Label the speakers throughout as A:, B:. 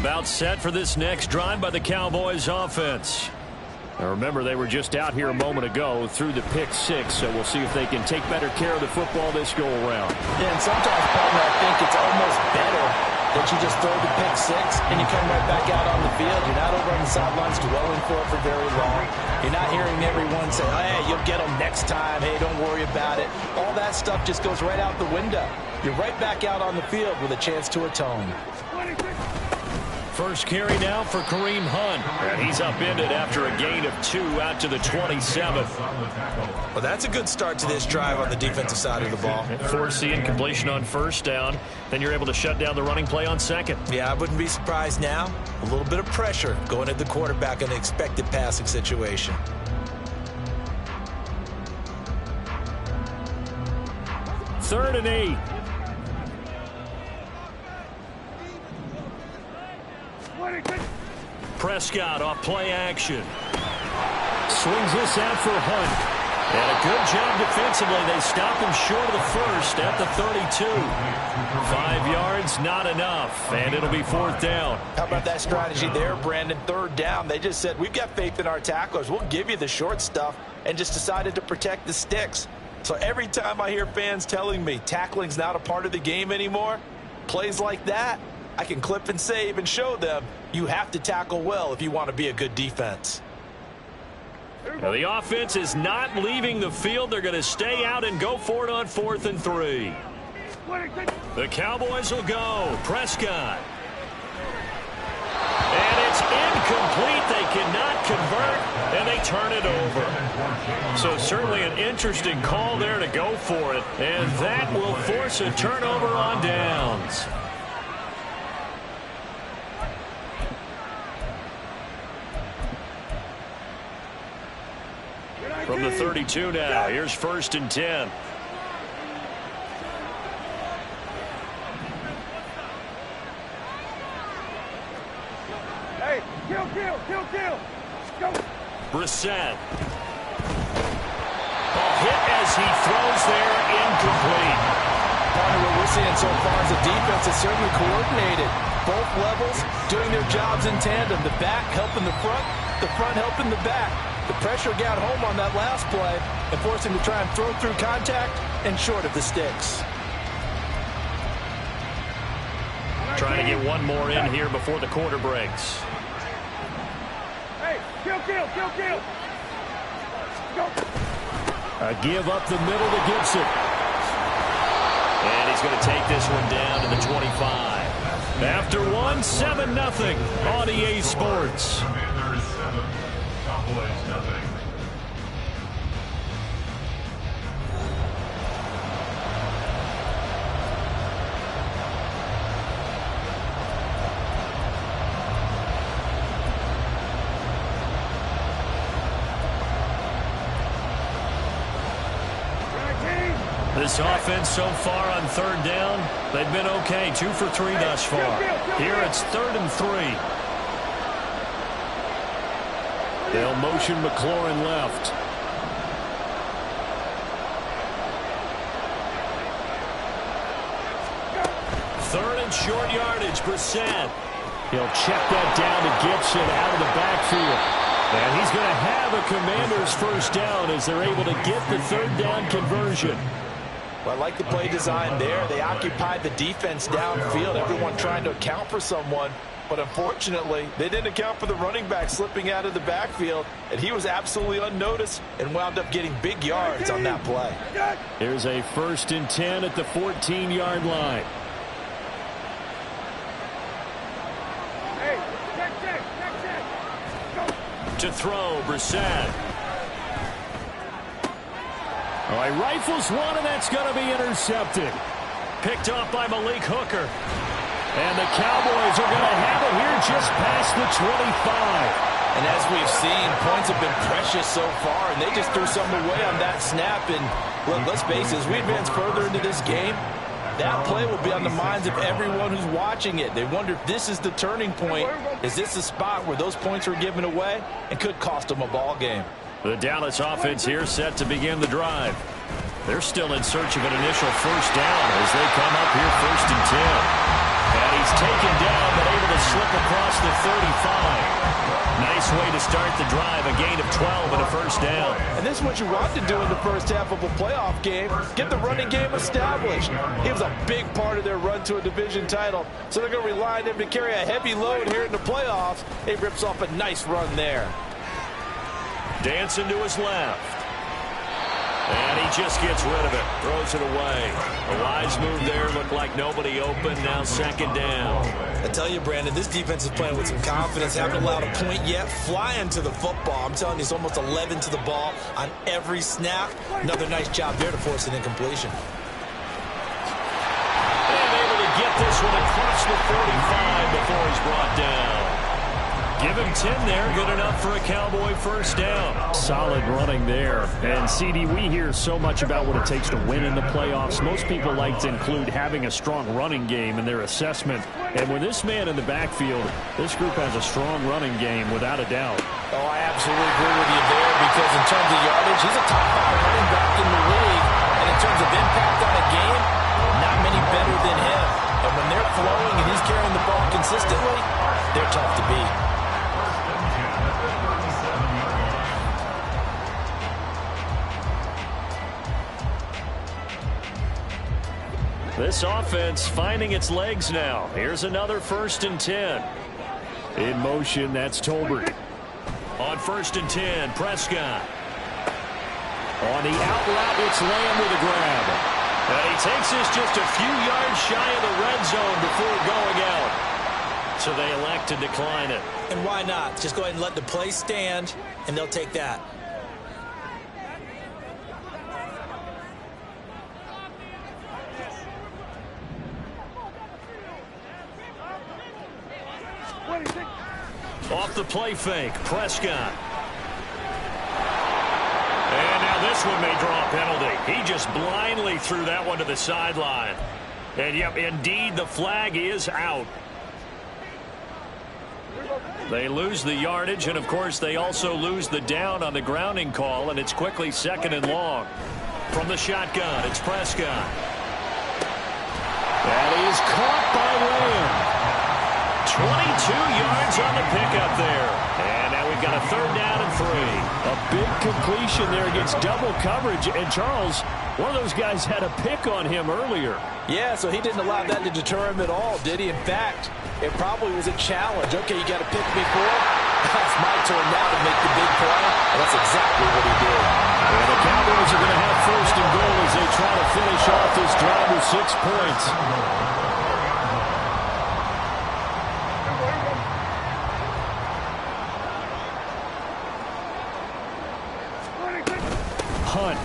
A: About set for this next drive by the Cowboys offense. Now remember, they were just out here a moment ago through the pick six, so we'll see if they can take better care of the football this go-around.
B: Yeah, and sometimes, partner, I think it's almost better that you just throw the pick six and you come right back out on the field. You're not over on the sidelines dwelling for it for very long. You're not hearing everyone say, hey, you'll get them next time. Hey, don't worry about it. All that stuff just goes right out the window. You're right back out on the field with a chance to atone.
A: First carry now for Kareem Hunt. And he's upended after a gain of 2 out to the 27.
B: Well, that's a good start to this drive on the defensive side of the ball.
A: Forcing incompletion on first down. Then you're able to shut down the running play on second.
B: Yeah, I wouldn't be surprised now. A little bit of pressure going at the quarterback in an expected passing situation.
A: Third and 8. Prescott off play action. Swings this out for Hunt. And a good job defensively. They stopped him short of the first at the 32. 5 yards, not enough. And it'll be fourth down.
B: How about that strategy there, Brandon? Third down. They just said, we've got faith in our tacklers. We'll give you the short stuff, and just decided to protect the sticks. So every time I hear fans telling me tackling's not a part of the game anymore, plays like that, I can clip and save and show them you have to tackle well if you want to be a good defense.
A: Now the offense is not leaving the field. They're going to stay out and go for it on 4th and 3. The Cowboys will go. Prescott. And it's incomplete. They cannot convert, and they turn it over. So certainly an interesting call there to go for it, and that will force a turnover on downs. From the 32 now, here's 1st and 10.
C: Hey, kill. Go.
A: Brissett. Ball hit as he throws there, incomplete.
B: What we're seeing so far is the defense is certainly coordinated. Both levels doing their jobs in tandem. The back helping the front helping the back. The pressure got home on that last play and forced him to try and throw through contact and short of the sticks.
A: Trying to get one more in here before the quarter breaks.
C: Hey, kill. Go.
A: A give up the middle to Gibson. And he's going to take this one down to the 25. After one, 7-0 on EA Sports. This offense so far on 3rd down, they've been okay. 2 for 3 thus far. Here it's 3rd and 3. They'll motion McLaurin left. Third and short yardage, Brissett. He'll check that down to Gibson out of the backfield. And he's going to have a Commander's first down as they're able to get the 3rd down conversion.
B: Well, I like the play design there. They occupied the defense downfield, everyone trying to account for someone. But unfortunately, they didn't account for the running back slipping out of the backfield, and he was absolutely unnoticed and wound up getting big yards on that play.
A: Here's a 1st and 10 at the 14-yard line.
C: Hey, check. Go.
A: To throw, Brissett. All right, rifles one, and that's going to be intercepted. Picked off by Malik Hooker. And the Cowboys are going to have it here just past the 25.
B: And as we've seen, points have been precious so far, and they just threw some away on that snap. And look, let's face it, as we advance further into this game, that play will be on the minds of everyone who's watching it. They wonder if this is the turning point. Is this a spot where those points were given away and could cost them a ball game?
A: The Dallas offense here set to begin the drive. They're still in search of an initial first down as they come up here 1st and 10. And he's taken down, but able to slip across the 35. Nice way to start the drive, a gain of 12 and a first down.
B: And this is what you want to do in the first half of a playoff game. Get the running game established. He was a big part of their run to a division title, so they're going to rely on him to carry a heavy load here in the playoffs. He rips off a nice run there.
A: Dancing to his left. And he just gets rid of it. Throws it away. A wise move there. Looked like nobody open. Now second down.
B: I tell you, Brandon, this defense is playing with some confidence. Haven't allowed a point yet. Flying to the football. I'm telling you, it's almost 11 to the ball on every snap. Another nice job there to force an incompletion.
A: And able to get this one across the 45 before he's brought down. Give him 10 there. Good enough for a Cowboy first down.
D: Solid running there. And, CD, we hear so much about what it takes to win in the playoffs. Most people like to include having a strong running game in their assessment. And with this man in the backfield, this group has a strong running game without a doubt.
B: Oh, I absolutely agree with you there because in terms of yardage, he's a top 5 running back in the league. And in terms of impact on a game, not many better than him. And when they're flowing and he's carrying the ball consistently, they're tough to beat.
A: This offense finding its legs now. Here's another 1st and 10.
D: In motion, that's Tolbert.
A: On 1st and 10, Prescott. On the out route, it's Lamb with a grab. And he takes this just a few yards shy of the red zone before going out. So they elect to decline it.
B: And why not? Just go ahead and let the play stand, and they'll take that.
A: Off the play fake, Prescott. And now this one may draw a penalty. He just blindly threw that one to the sideline. And, yep, indeed, the flag is out. They lose the yardage, and, of course, they also lose the down on the grounding call, and it's quickly 2nd and long. From the shotgun, it's Prescott. That is caught by Lamb. 22 yards on the pickup there. And now we've got a 3rd down and 3.
D: A big completion there against double coverage. And Charles, one of those guys had a pick on him earlier.
B: Yeah, so he didn't allow that to deter him at all, did he? In fact, it probably was a challenge. Okay, you got to pick me for it. It's my turn now to make the big play. And that's exactly what he did.
A: And the Cowboys are going to have 1st and goal as they try to finish off this drive with 6 points.
D: Hunt.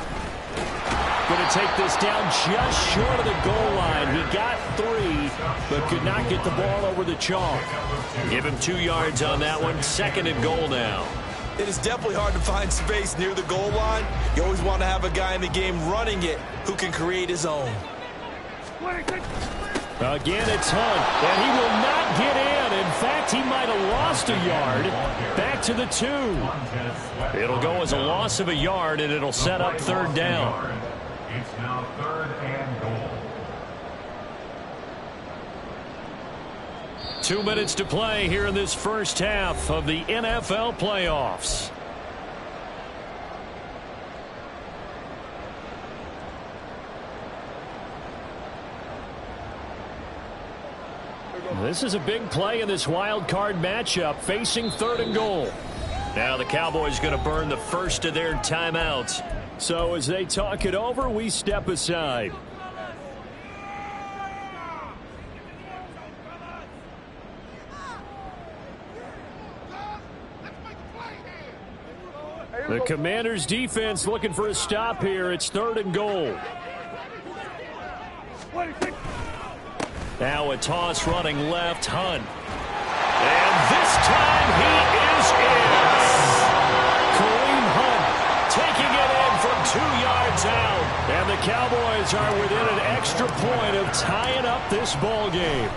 A: Going to take this down just short of the goal line. He got 3, but could not get the ball over the chalk. Give him 2 yards on that one. 2nd and goal now.
B: It is definitely hard to find space near the goal line. You always want to have a guy in the game running it who can create his own.
D: Again, it's Hunt, and he will not get in. In fact, he might have lost a yard. Back to the 2.
A: It'll go as a loss of a yard, and it'll set up 3rd down.
E: It's now 3rd and goal.
A: 2 minutes to play here in this first half of the NFL playoffs.
D: This is a big play in this wild card matchup, facing 3rd and goal.
A: Now the Cowboys going to burn the first of their timeouts.
D: So as they talk it over, we step aside. The Commanders' defense looking for a stop here. It's 3rd and goal.
A: Now a toss running left, Hunt. And this time he is in. Kareem Hunt taking it in from 2 yards out.
D: And the Cowboys are within an extra point of tying up this ball game.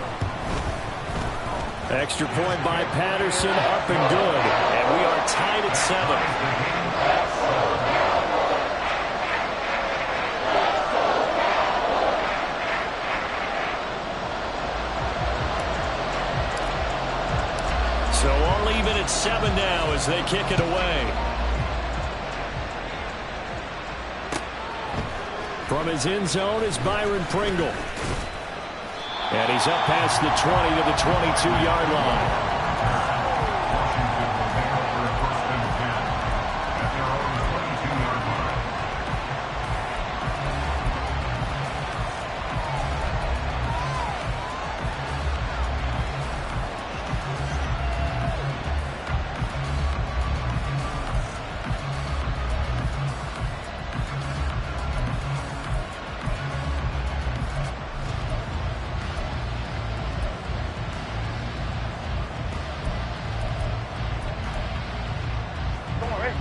D: Extra point by Patterson, up and good.
A: And we are tied at 7. at 7 now as they kick it away. From his end zone is Byron Pringle. And he's up past the 20 to the 22-yard line.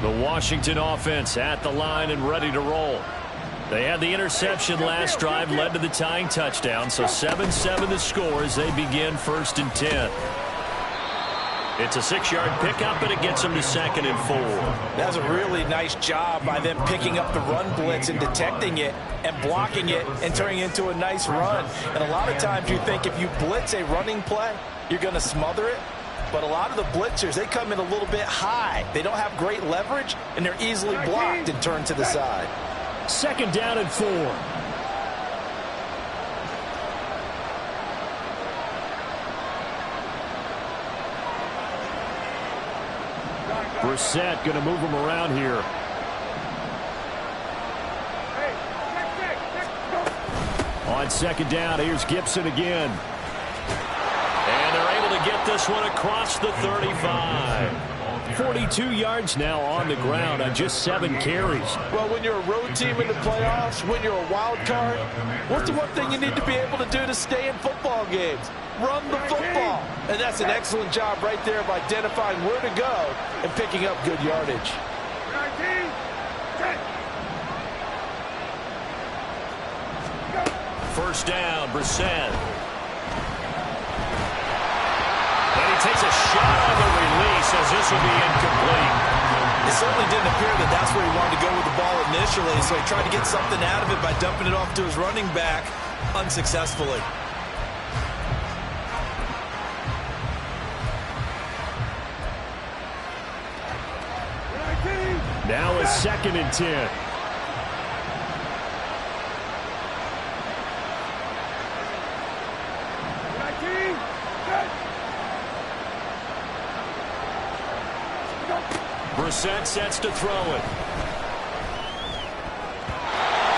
A: The Washington offense at the line and ready to roll. They had the interception last drive, led to the tying touchdown, so 7-7 the score as they begin 1st and 10. It's a 6-yard pickup, and it gets them to 2nd and 4.
B: That's a really nice job by them picking up the run blitz and detecting it and blocking it and turning it into a nice run. And a lot of times you think if you blitz a running play, you're going to smother it. But a lot of the blitzers, they come in a little bit high. They don't have great leverage, and they're easily blocked and turned to the side.
A: 2nd down and 4. Brissett going to move him around here. On 2nd down, here's Gibson again. And they're able to get this one across the 35. 42 yards now on the ground on just 7 carries.
B: Well, when you're a road team in the playoffs, when you're a wild card, what's the one thing you need to be able to do to stay in football games? Run the football. And that's an excellent job right there of identifying where to go and picking up good yardage.
A: 1st down, Brissett. And he takes a shot on the release as this will be incomplete.
B: It certainly didn't appear that that's where he wanted to go with the ball initially, so he tried to get something out of it by dumping it off to his running back unsuccessfully.
A: Now it's 2nd and 10. Brissett sets to throw it.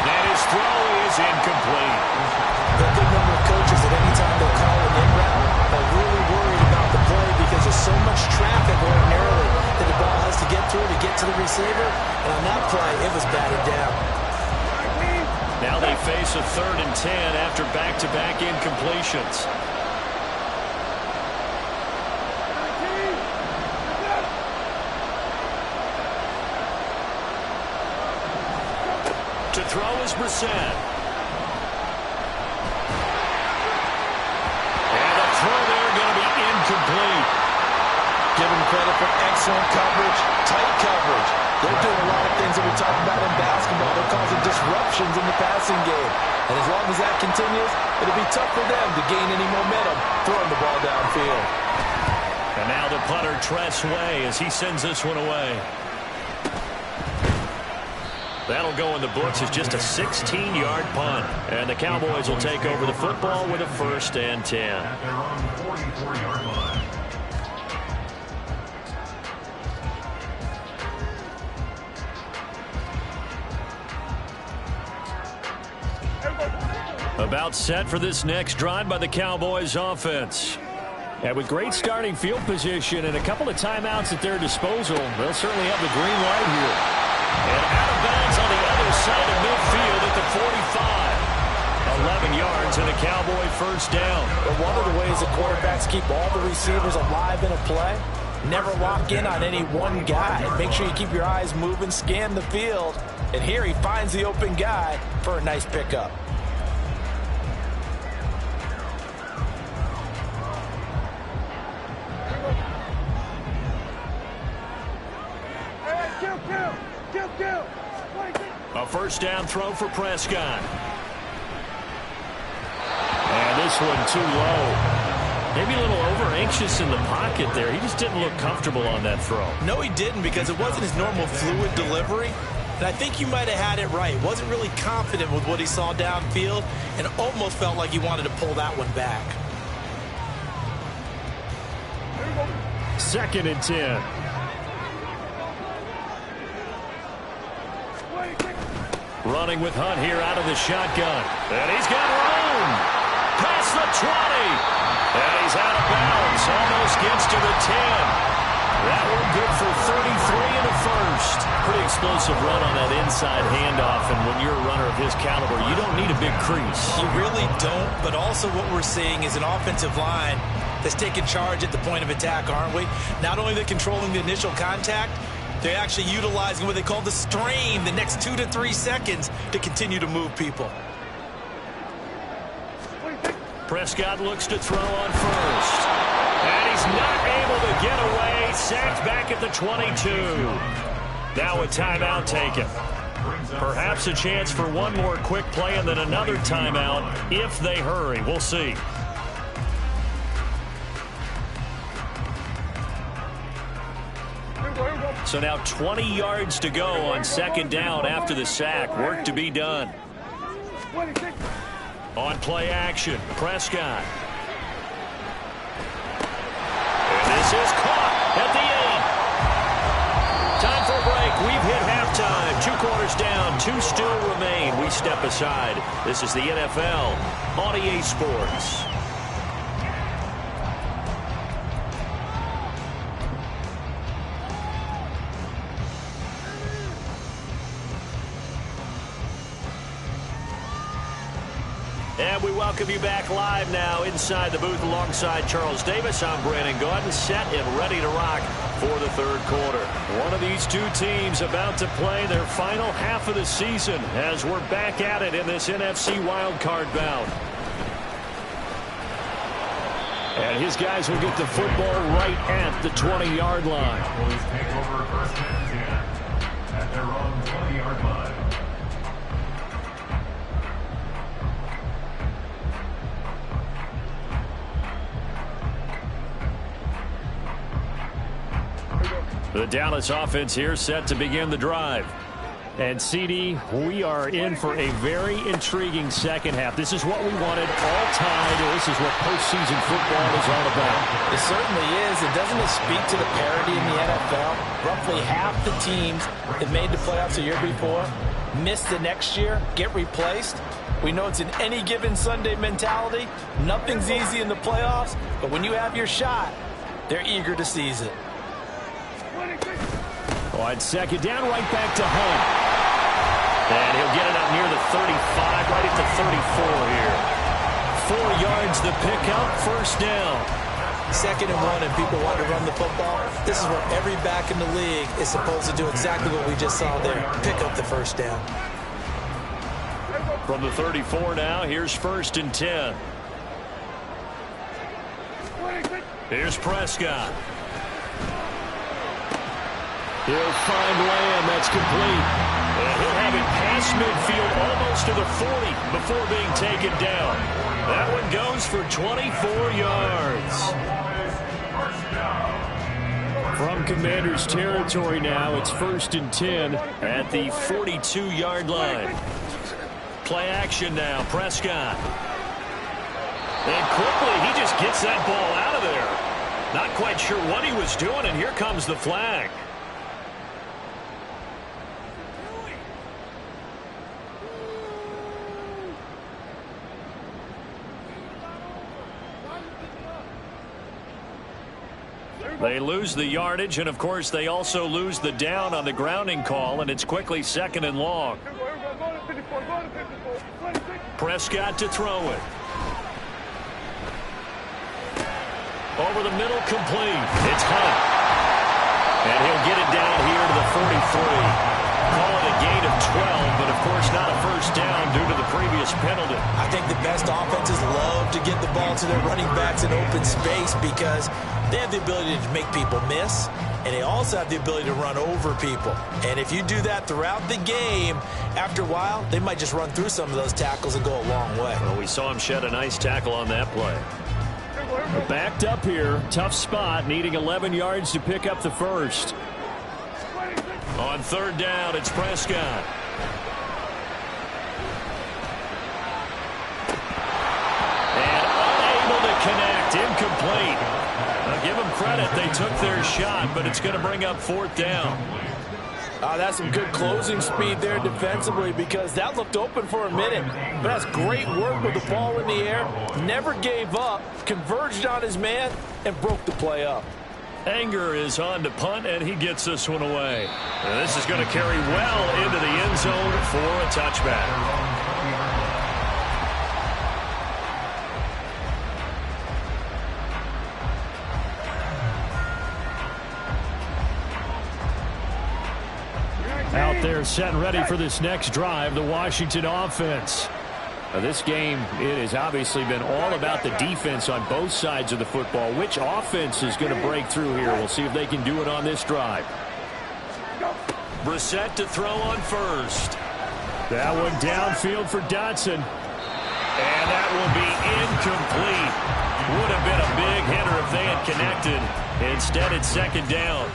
A: And his throw is incomplete.
B: A good number of coaches at any time they'll call an in route are really worried about the play because there's so much traffic ordinarily that the ball has to get through to get to the receiver. And on that play, it was batted down.
A: Now they face a 3rd and 10 after back-to-back incompletions. To throw is Brissett. And the throw there going to be incomplete.
B: Give them credit for excellent coverage, tight coverage. They're doing a lot of things that we talk about in basketball. They're causing disruptions in the passing game. And as long as that continues, it'll be tough for them to gain any momentum throwing the ball downfield.
A: And now the punter, Tress Way, as he sends this one away. That'll go in the books as just a 16-yard punt. And the Cowboys will take over the football with a 1st and 10.
E: At their own 44-yard line.
A: About set for this next drive by the Cowboys offense. And with great starting field position and a couple of timeouts at their disposal, they'll certainly have the green light here. And out of bounds on the other side of midfield at the 45. 11 yards and a Cowboy 1st down.
B: But one of the ways that quarterbacks keep all the receivers alive in a play, never lock in on any one guy. Make sure you keep your eyes moving, scan the field. And here he finds the open guy for a nice pickup.
A: A 1st down throw for Prescott. And this one too low. Maybe a little over-anxious in the pocket there. He just didn't look comfortable on that throw.
B: No, he didn't, because it wasn't his normal fluid delivery. And I think you might have had it right. Wasn't really confident with what he saw downfield and almost felt like he wanted to pull that one back.
D: 2nd and 10.
A: Running with Hunt here out of the shotgun. And he's got room. Past the 20. And he's out of bounds. Almost gets to the 10. That one good for 33 in the first. Pretty explosive run on that inside handoff. And when you're a runner of his caliber, you don't need a big crease.
B: You really don't. But also what we're seeing is an offensive line that's taking charge at the point of attack, aren't we? Not only they're controlling the initial contact, they're actually utilizing what they call the strain the next 2 to 3 seconds to continue to move people.
A: Prescott looks to throw on first. And he's not able to get away. Sacked back at the 22. Now a timeout taken. Perhaps a chance for one more quick play and then another timeout if they hurry. We'll see. So now 20 yards to go on 2nd down after the sack. Work to be done. On play action, Prescott. And this is caught at the end. Time for a break. We've hit halftime. 2 quarters down, 2 still remain. We step aside. This is the NFL on EA Sports. And we welcome you back live now inside the booth alongside Charles Davis. I'm Brandon Gaudin, set and ready to rock for the 3rd quarter. One of these 2 teams about to play their final half of the season as we're back at it in this NFC wildcard bout. And his guys will get the football right at the 20-yard line.
E: Cowboys take over 1st and 10 at their own 20-yard line.
A: The Dallas offense here set to begin the drive.
D: And CD, we are in for a very intriguing second half. This is what we wanted all tied. This is what postseason football is all about.
B: It certainly is. And doesn't it speak to the parity in the NFL? Roughly half the teams that made the playoffs the year before miss the next year, get replaced. We know it's an any given Sunday mentality. Nothing's easy in the playoffs, but when you have your shot, they're eager to seize it.
D: On 2nd down, right back to Hunt.
A: And he'll get it up near the 35, right at the 34 here. 4 yards the pickup, 1st down.
B: 2nd and 1, and people want to run the football. This is what every back in the league is supposed to do, exactly what we just saw there. Pick up the 1st down.
A: From the 34 now, here's 1st and 10. Here's Prescott. He'll find Lamb. That's complete. And he'll have it past midfield almost to the 40 before being taken down. That one goes for 24 yards.
D: From Commander's territory now, it's 1st and 10
A: at the 42-yard line. Play action now, Prescott. And quickly, he just gets that ball out of there. Not quite sure what he was doing, and here comes the flag. They lose the yardage, and of course they also lose the down on the grounding call, and it's quickly 2nd and long. Prescott to throw it. Over the middle, complete. It's Hunt. And he'll get it down here to the 43. Call it a gain of 12, but of course not a 1st down due to the previous penalty.
B: I think the best offenses love to get the ball to their running backs in open space because they have the ability to make people miss, and they also have the ability to run over people. And if you do that throughout the game, after a while, they might just run through some of those tackles and go a long way.
A: Well, we saw him shed a nice tackle on that play.
D: Backed up here. Tough spot. Needing 11 yards to pick up the first.
A: On third down, it's Prescott. And unable to connect. Incomplete. Now give them credit. They took their shot, but it's going to bring up fourth down.
B: That's some good closing speed there defensively, because that looked open for a minute. But that's great work with the ball in the air. Never gave up, converged on his man, and broke the play up.
A: Anger is on to punt, and he gets this one away. And this is going to carry well into the end zone for a touchback.
D: Out there set and ready for this next drive, the Washington offense. Now this game, it has obviously been all about the defense on both sides of the football. Which offense is going to break through here? We'll see if they can do it on this drive.
A: Brissett to throw on first.
D: That one downfield for Dotson.
A: And that will be incomplete. Would have been a big hitter if they had connected. Instead, it's second down.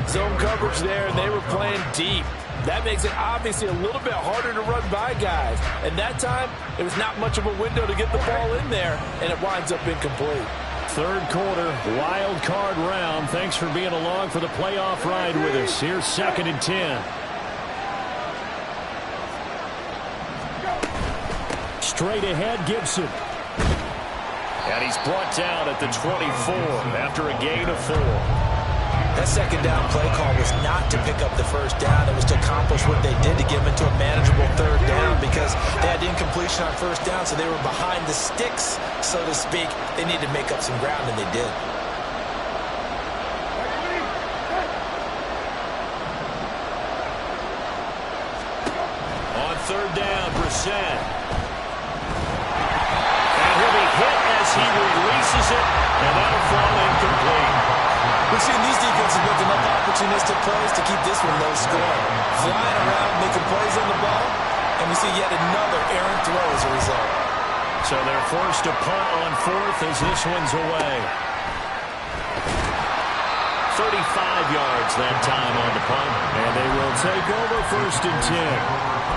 B: Zone coverage there, and they were playing deep. That makes it obviously a little bit harder to run by guys. And that time, it was not much of a window to get the ball in there, and it winds up incomplete.
D: Third quarter, wild card round. Thanks for being along for the playoff ride with us. Here's 2nd and 10. Straight ahead, Gibson.
A: And he's brought down at the 24 after a gain of 4.
B: That second down play call was not to pick up the first down. It was to accomplish what they did, to get them into a manageable third down, because they had incompletion on first down, so they were behind the sticks, so to speak. They needed to make up some ground, and they did.
A: On third down, Brissett. And he'll be hit as he releases it, and that'll fall incomplete.
B: We've seen these defenses make enough opportunistic plays to keep this one low scoring. Flying around, making plays on the ball, and we see yet another errant throw as a result.
A: So they're forced to punt on fourth as this one's away. 35 yards that time on the punt.
D: And they will take over 1st and 10.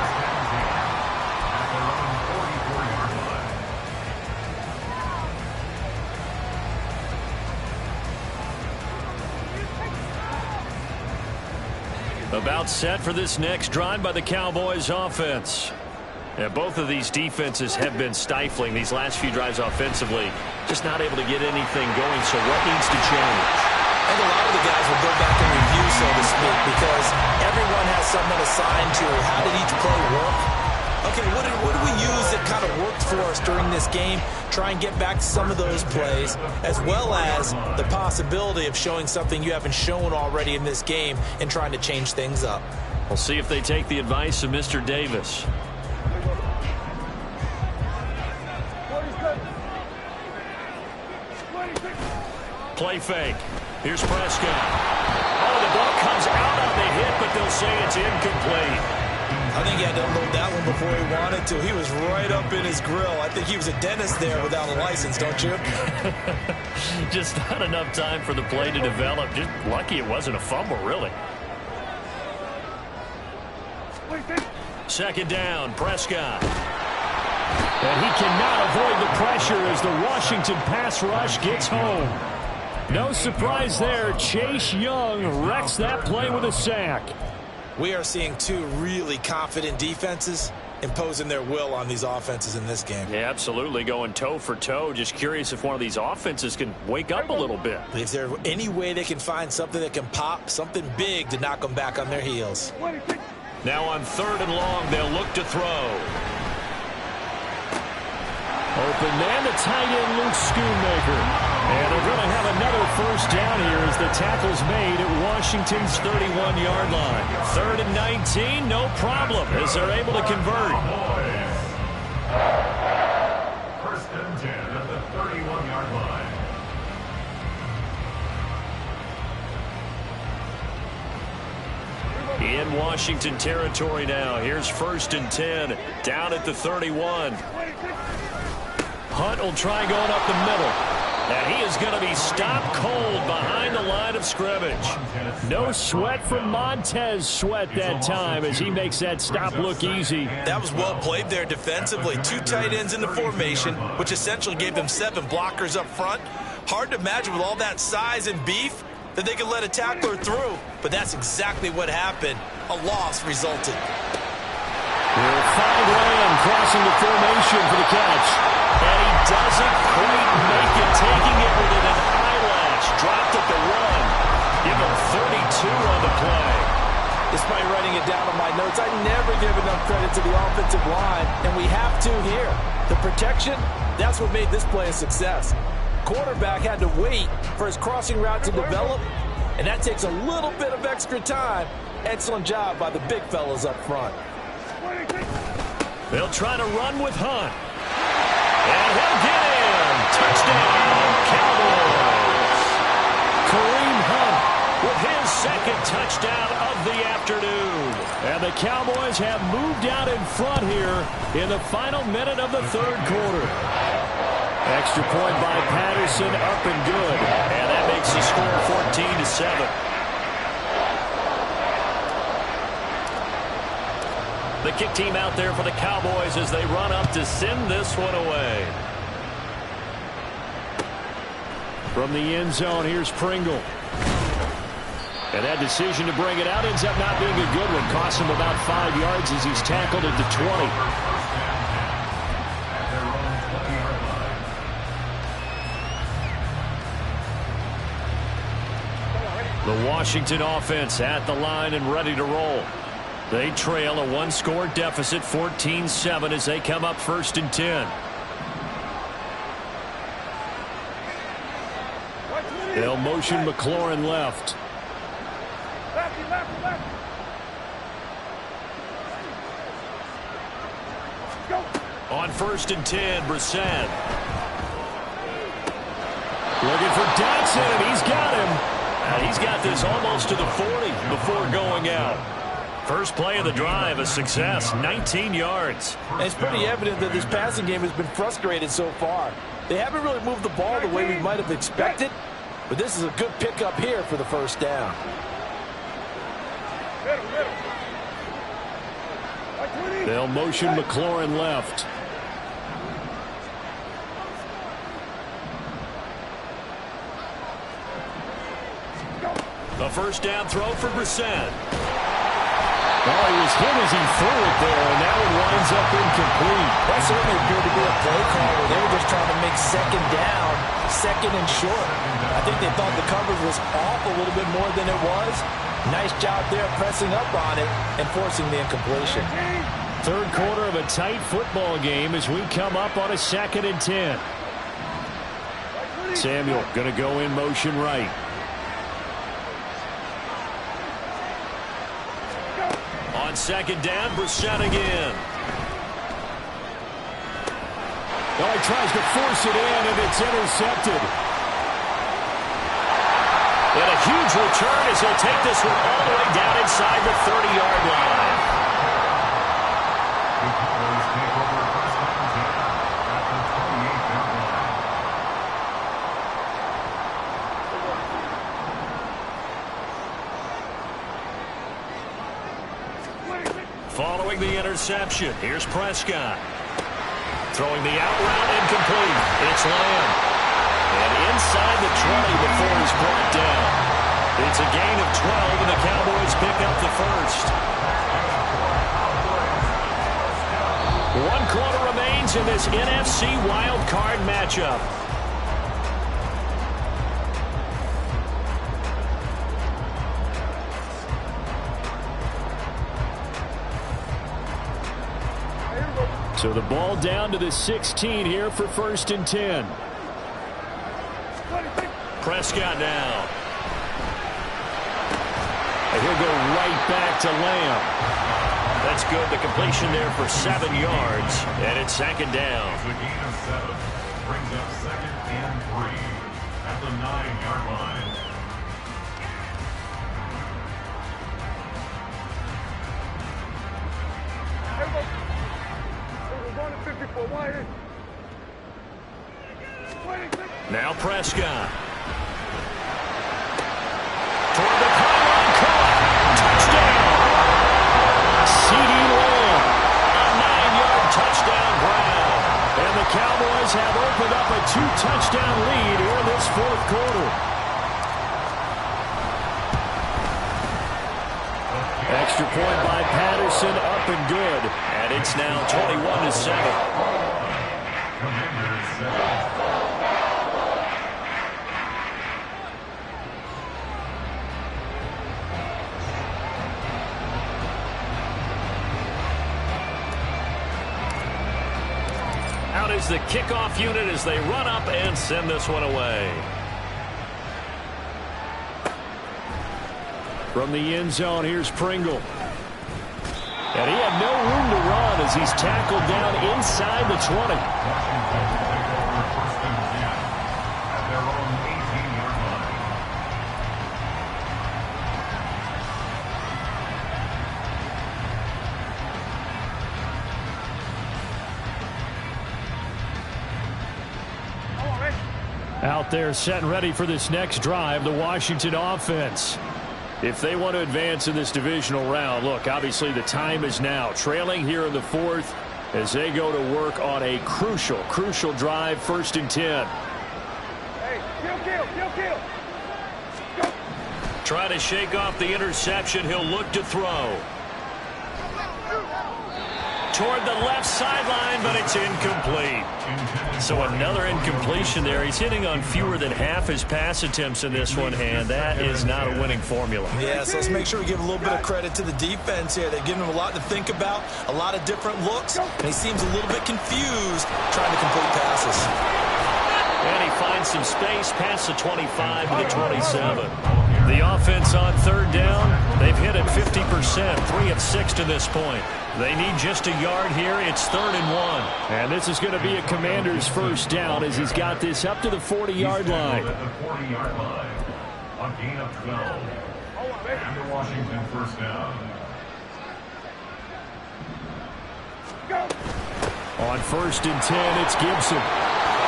A: About set for this next drive by the Cowboys offense. Yeah, both of these defenses have been stifling these last few drives offensively. Just not able to get anything going, so what needs to change?
B: I think a lot of the guys will go back and review, so to speak, because everyone has someone assigned to how did each play work. Okay, what did we use that kind of worked for us during this game? Try and get back to some of those plays, as well as the possibility of showing something you haven't shown already in this game and trying to change things up.
A: We'll see if they take the advice of Mr. Davis. Play fake. Here's Prescott. Oh, the ball comes out on the hit, but they'll say it's incomplete.
B: I think he had to unload that one before he wanted to. He was right up in his grill. I think he was a dentist there without a license, don't you?
A: Just not enough time for the play to develop. Just lucky it wasn't a fumble, really. Second down, Prescott.
D: And he cannot avoid the pressure as the Washington pass rush gets home. No surprise there. Chase Young wrecks that play with a sack.
B: We are seeing two really confident defenses imposing their will on these offenses in this game.
A: Yeah, absolutely, going toe for toe. Just curious if one of these offenses can wake up a little bit.
B: Is there any way they can find something that can pop, something big to knock them back on their heels?
A: Now on third and long, they'll look to throw.
D: Open man, the tight end, Luke Schoonmaker. And they're going to have another first down here as the tackle's made at Washington's 31-yard line.
A: 3rd and 19, no problem, as they're able to convert.
E: 1st and 10 at the 31-yard line.
A: In Washington territory now. Here's 1st and 10, down at the 31. Hunt will try going up the middle. And he is going to be stopped cold behind the line of scrimmage.
D: No sweat from Montez Sweat that time as he makes that stop look easy.
B: That was well played there defensively. 2 tight ends in the formation, which essentially gave them 7 blockers up front. Hard to imagine with all that size and beef that they could let a tackler through. But that's exactly what happened. A loss resulted.
D: We'll find Lamb crossing the formation for the catch.
A: And he doesn't quite make it, taking it within an eyelash. Dropped at the 1. Give him 32 on the play.
B: Despite writing it down on my notes, I never give enough credit to the offensive line, and we have to here. The protection, that's what made this play a success. Quarterback had to wait for his crossing route to develop, and that takes a little bit of extra time. Excellent job by the big fellas up front.
A: They'll try to run with Hunt. And he'll get in. Touchdown, Cowboys. Kareem Hunt with his second touchdown of the afternoon.
D: And the Cowboys have moved out in front here in the final minute of the third quarter. Extra point by Patterson, up and good.
A: And that makes the score 14-7. The kick team out there for the Cowboys as they run up to send this one away.
D: From the end zone, here's Pringle. And that decision to bring it out ends up not being a good one. Costs him about 5 yards as he's tackled at the 20. The Washington offense at the line and ready to roll. They trail a 1-score deficit, 14-7, as they come up 1st and 10. They'll motion McLaurin left.
C: Lefty. Go.
A: On 1st and 10, Brissett. Looking for Dotson, and he's got him. And he's got this almost to the 40 before going out. First play of the drive, a success, 19 yards.
B: And it's pretty evident that this passing game has been frustrated so far. They haven't really moved the ball the way we might have expected, but this is a good pickup here for the first down.
D: They'll motion McLaurin left.
A: A first down throw for Brissett.
D: Oh, he was hit as he threw it there, and that one winds up incomplete.
B: That certainly appeared to be a play call where they were just trying to make second down, second and short. I think they thought the coverage was off a little bit more than it was. Nice job there pressing up on it and forcing the incompletion.
D: Third quarter of a tight football game as we come up on a 2nd and 10. Samuel going to go in motion right.
A: On 2nd down, Brissett again.
D: Oh, he tries to force it in, and it's intercepted.
A: And a huge return as he'll take this one all the way down inside the 30-yard line.
E: The Cowboys take over 1st and 10 at the 28-yard line.
A: Following the interception, here's Prescott. Throwing the out route incomplete. It's Lamb. And inside the 20 before he's brought down. It's a gain of 12, and the Cowboys pick up the first. 1 quarter remains in this NFC wild card matchup.
D: So the ball down to the 16 here for 1st and 10.
A: Prescott now.
D: And he'll go right back to Lamb.
A: That's good. The completion there for 7 yards. And it's 2nd down.
E: The gain of 7 brings up 2nd and 3 at the 9-yard line.
C: We're going to 54. Why?
A: Now Prescott. Toward the pylon, caught. Touchdown. C.D. Lamb. A 9-yard touchdown grab. And the Cowboys have opened up a 2-touchdown lead here in this fourth quarter. Extra point by Patterson, up and good. And it's now 21-7. Out is the kickoff unit as they run up and send this one away. From the end zone, here's Pringle. And he had no room to run as he's tackled down inside the 20. Out there set and ready for this next drive, the Washington offense. If they want to advance in this divisional round, look, obviously the time is now. Trailing here in the fourth as they go to work on a crucial drive, 1st and 10.
C: Hey, kill. Go.
A: Try to shake off the interception. He'll look to throw. Toward the left sideline, but it's incomplete. So another incompletion there. He's hitting on fewer than half his pass attempts in this one, and that is not a winning formula.
B: Yeah, so let's make sure we give a little bit of credit to the defense here. They've given him a lot to think about, a lot of different looks, and he seems a little bit confused trying to complete passes.
A: And he finds some space past the 25 to the 27. The offense on 3rd down, they've hit it 50%, 3 of 6 to this point. They need just a yard here. It's 3rd and 1. And this is going to be a Commander's 1st down as he's got this up to the 40-yard line.
E: At the 40-yard line, a gain of 12. And the Washington 1st down.
A: On 1st and 10, it's Gibson.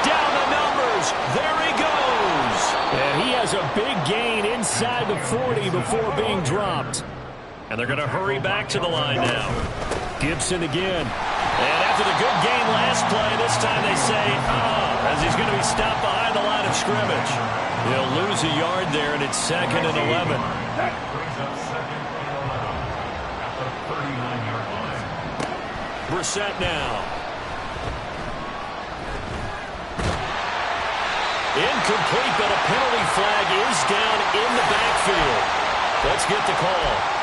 A: Down the numbers. There he goes. And he has a big gain inside the 40 before being dropped. And they're going to hurry back to the line now. Gibson again. And after the good gain last play, this time they say, as he's going to be stopped behind the line of scrimmage. He'll lose a yard there, and it's 2nd and 11.
E: Brings up 2nd and 11 at the 39-yard line.
A: Brissett now. Incomplete, but a penalty flag is down in the backfield. Let's get the call.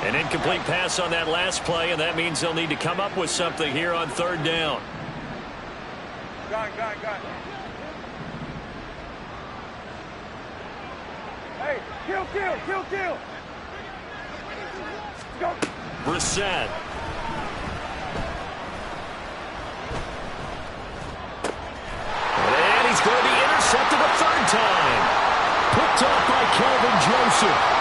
A: An incomplete pass on that last play, and that means they'll need to come up with something here on 3rd down.
C: Got it. Hey, kill. Go.
A: Brissett. And he's going to be intercepted a 3rd time. Picked up by Kelvin Joseph.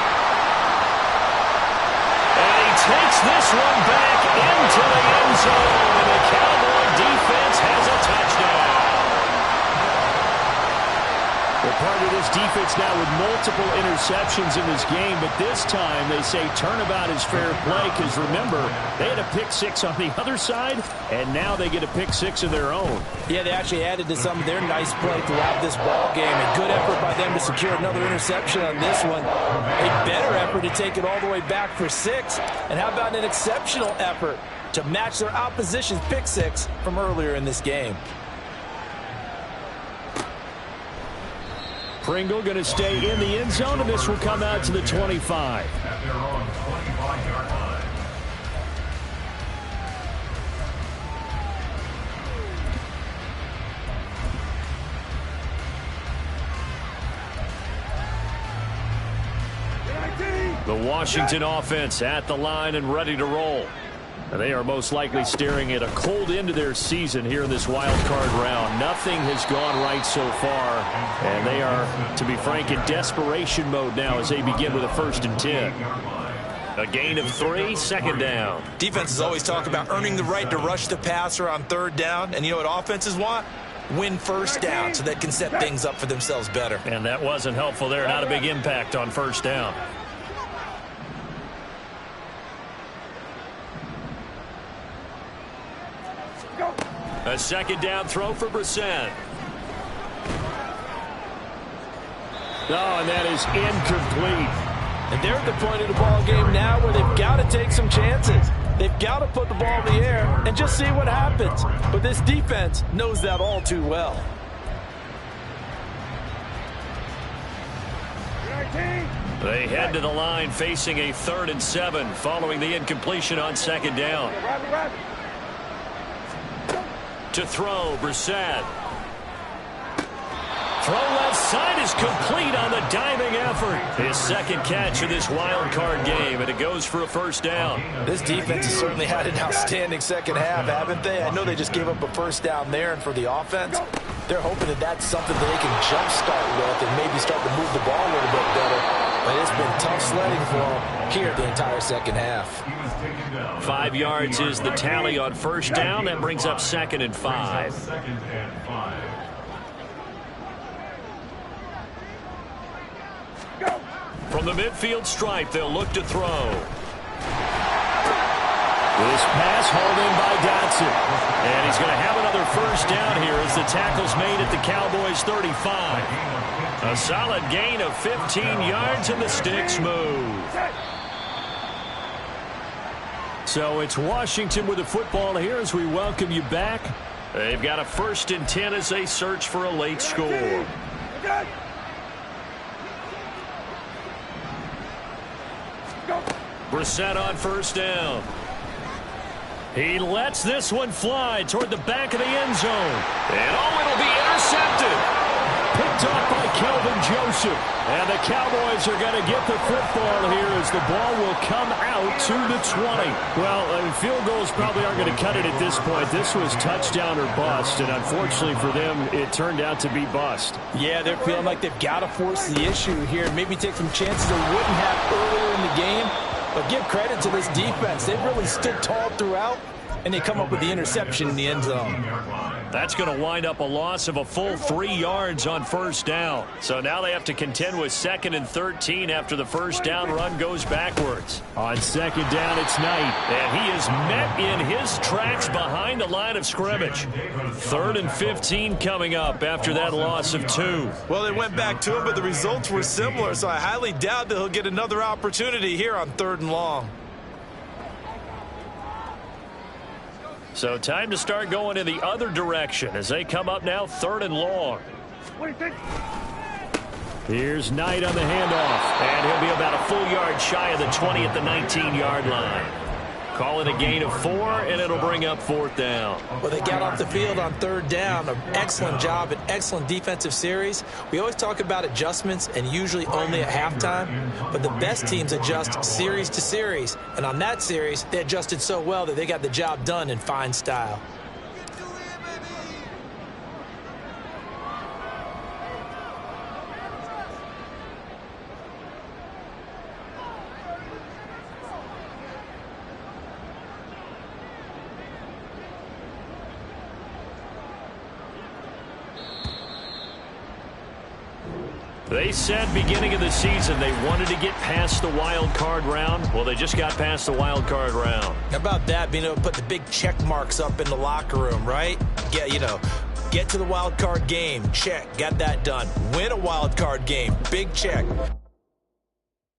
A: Takes this one back into the end zone, and the Cowboy defense has a touchdown. Well, part of this defense now with multiple interceptions in this game, but this time they say turnabout is fair play because, remember, they had a pick 6 on the other side, and now they get a pick 6 of their own.
B: Yeah, they actually added to some of their nice play throughout this ball game. A good effort by them to secure another interception on this one. A better effort to take it all the way back for 6. And how about an exceptional effort to match their opposition's pick 6 from earlier in this game?
A: Pringle going to stay in the end zone, and this will come out to the 25.
E: At their own 25-yard line.
A: The Washington offense at the line and ready to roll. And they are most likely staring at a cold end to their season here in this wild card round. Nothing has gone right so far, and they are, to be frank, in desperation mode now as they begin with a 1st and 10. A gain of 3, second down.
B: Defenses always talk about earning the right to rush the passer on third down. And you know what offenses want? Win first down so they can set things up for themselves better.
A: And that wasn't helpful there. Not a big impact on first down. A second down throw for Brissett.
D: Oh, and that is incomplete.
B: And they're at the point of the ball game now where they've got to take some chances. They've got to put the ball in the air and just see what happens. But this defense knows that all too well.
A: They head to the line facing a 3rd and 7 following the incompletion on second down. To throw, Brissett. Throw left side is complete on the diving effort. His second catch of this wild card game, and it goes for a first down.
B: This defense has certainly had an outstanding second half, haven't they? I know they just gave up a first down there, and for the offense, they're hoping that that's something that they can jumpstart with and maybe start to move the ball a little bit better. But it's been tough sledding for them here the entire second half.
A: 5 yards is the tally on first down. That brings up 2nd and 5. From the midfield stripe, they'll look to throw.
D: This pass hauled in by Dotson.
A: And he's going to have another first down here as the tackle's made at the Cowboys' 35. A solid gain of 15 yards, and the sticks move.
D: So it's Washington with the football here as we welcome you back.
A: They've got a 1st and 10 as they search for a late score. Brissett on first down. He lets this one fly toward the back of the end zone. And it'll be intercepted. Picked off by Kelvin Joseph. And the Cowboys are going to get the football here as the ball will come out to the 20.
D: Well, field goals probably aren't going to cut it at this point. This was touchdown or bust, and unfortunately for them, it turned out to be bust.
B: Yeah, they're feeling like they've got to force the issue here. Maybe take some chances they wouldn't have earlier in the game. But give credit to this defense. They've really stood tall throughout, and they come up with the interception in the end zone.
A: That's going to wind up a loss of a full 3 yards on first down. So now they have to contend with 2nd and 13 after the first down run goes backwards.
D: On second down, it's Knight.
A: And he is met in his tracks behind the line of scrimmage. 3rd and 15 coming up after that loss of 2.
B: Well, they went back to him, but the results were similar, so I highly doubt that he'll get another opportunity here on 3rd and long.
A: So time to start going in the other direction as they come up now 3rd and long.
D: Here's Knight on the handoff.
A: And he'll be about a full yard shy of the 20 at the 19-yard line. Call it a gain of 4, and it'll bring up 4th down.
B: Well, they got off the field on 3rd down. An excellent job, an excellent defensive series. We always talk about adjustments and usually only at halftime, but the best teams adjust series to series. And on that series, they adjusted so well that they got the job done in fine style.
A: They said beginning of the season they wanted to get past the wild card round. Well, they just got past the wild card round.
B: How about that, being able to put the big check marks up in the locker room, right? Get to the wild card game, check, got that done. Win a wild card game, big check.